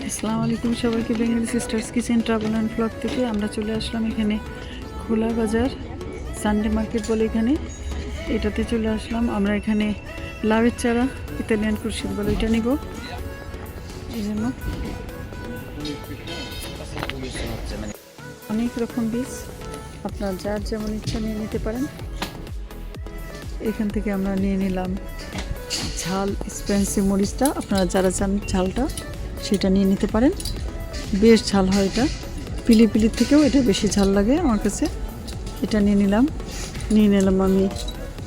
আসসালামু আলাইকুম সবাইকে, Bengali sisters kitchen travel and blog থেকে আমরা চলে আসলাম এখানে খোলা বাজার সানডে মার্কেট বলে এখানে এটাতে চলে আসলাম। আমরা এখানে লাউয়ের চারা, ইতালিয়ান কুরশিদ বলে এটা নিব। এই জন্য অনেক রকম বীজ, আপনার যার যেমন ইচ্ছা নিয়ে নিতে পারেন। এখান থেকে আমরা নিয়ে নিলাম ঝাল স্প্যান্সি মরিচটা, আপনারা যারা চান ঝালটা সেটা নিয়ে নিতে পারেন। বেশ ঝাল হয় এটা, পিলিপিলির থেকেও এটা বেশি ঝাল লাগে আমার কাছে। এটা নিয়ে নিলাম আমি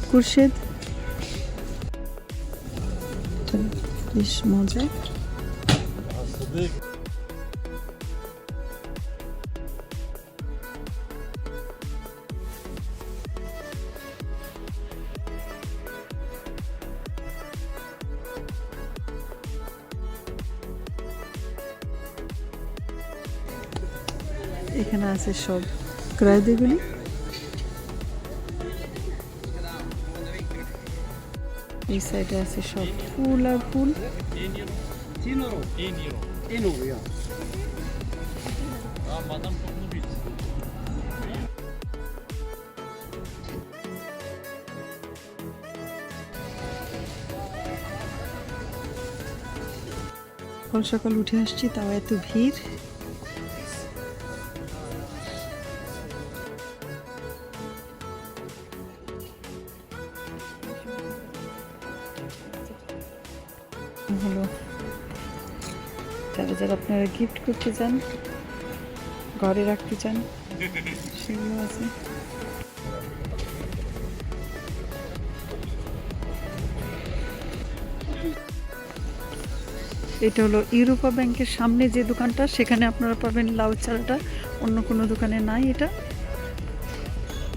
কুরশেদ, বেশ মজা। এখানে আছে সব ক্রয় দেগুলি। এই সাইডে আছে সব ফুল আর ফুল। সকাল সকাল উঠে আসছি, তাও এত ভিড়। হলো যারা যারা আপনারা গিফট করতে চান, ঘরে রাখতে চান, সেগুলো আছে। এটা হলো ইউরোপা ব্যাংকের সামনে যে দোকানটা, সেখানে আপনারা পাবেন লাউ চারাটা, অন্য কোনো দোকানে নাই এটা।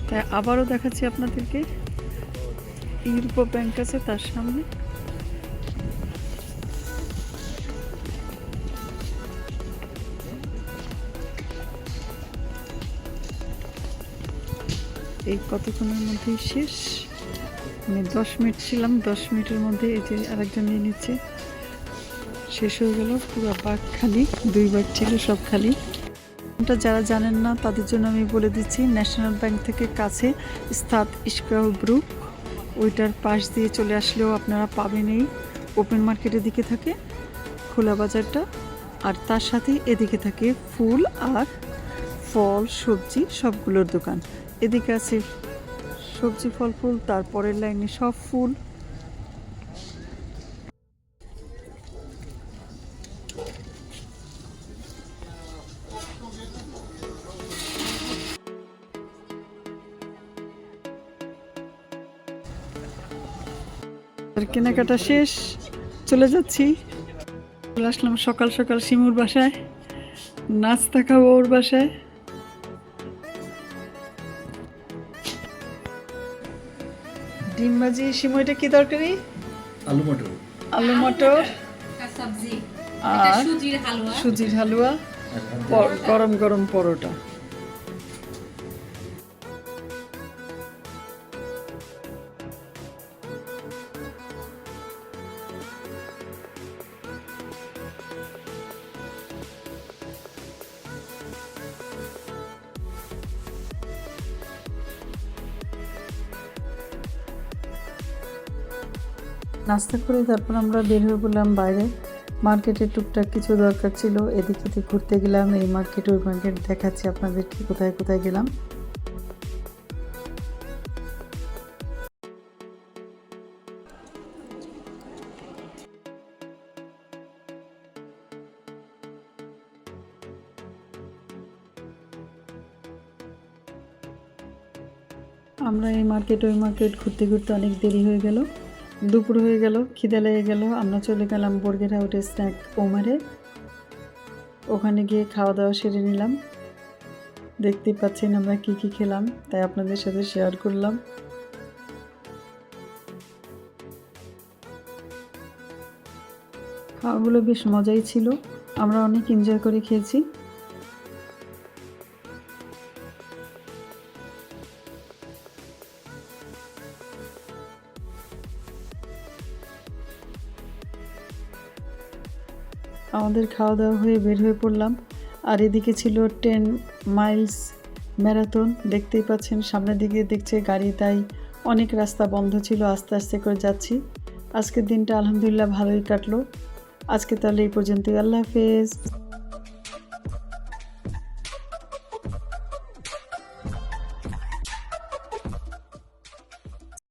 তাই আবারও দেখাচ্ছি আপনাদেরকে, ইউরোপা ব্যাংক আছে তার সামনে। এই কতক্ষণের মধ্যেই শেষ, আমি 10 মিনিট ছিলাম, 10 মিনিটের মধ্যে এই যে আরেকজন নিয়ে নিচ্ছে, শেষ হয়ে গেল। পুরো বাগ খালি, 2 বাগ ছিল, সব খালি। এটা যারা জানেন না তাদের জন্য আমি বলে দিচ্ছি, ন্যাশনাল ব্যাংক থেকে কাছে স্থাত স্কয়ার গ্রুপ, ওইটার পাশ দিয়ে চলে আসলেও আপনারা পাবেন। এই ওপেন মার্কেটের দিকে থাকে খোলা বাজারটা, আর তার সাথেই এদিকে থাকে ফুল আর ফল সবজি সবগুলোর দোকান। এদিকে আছে সবজি ফল ফুল, তারপরের লাইনে সব ফুল। আর কেনাকাটা শেষ, চলে যাচ্ছি। চলে আসলাম সকাল সকাল শিমুর বাসায়, নাস্তা খাবো ওর বাসায়। ডিম ভাজি, শিমু এটা কি তরকারি? আলু মটর, আলু মটর সবজি আর সুজির হালুয়া, সুজির হালুয়া, গরম গরম পরোটা। নাস্তা করে তারপর আমরা বের হয়ে পড়লাম বাইরে। মার্কেটে টুকটাক কিছু দরকার ছিল, এদিক ওদিক ঘুরতে গেলাম। এই মার্কেট ওই মার্কেট দেখাচ্ছি আপনাদেরকে কোথায় কোথায় গেলাম। আমরা এই মার্কেট ওই মার্কেট ঘুরতে ঘুরতে অনেক দেরি হয়ে গেল, দুপুর হয়ে গেল, খিদে লেগে গেল। আমরা চলে গেলাম বর্গের হাউটে স্ন্যাক ওমারে, ওখানে গিয়ে খাওয়া দাওয়া সেরে নিলাম। দেখতেই পাচ্ছেন আমরা কি কি খেলাম, তাই আপনাদের সাথে শেয়ার করলাম। খাওয়াগুলো বেশ মজাই ছিল, আমরা অনেক এনজয় করে খেয়েছি। আমাদের খাওয়া দাওয়া হয়ে বের হয়ে পড়লাম। আর এদিকে ছিল 10 মাইলস ম্যারাথন। দেখতেই পাচ্ছেন সামনের দিকে দেখছে গাড়ি, তাই অনেক রাস্তা বন্ধ ছিল, আস্তে আস্তে করে যাচ্ছি। আজকের দিনটা আলহামদুলিল্লাহ ভালোই কাটলো। আজকে তাহলে এই পর্যন্তই। আল্লাহ হাফেজ।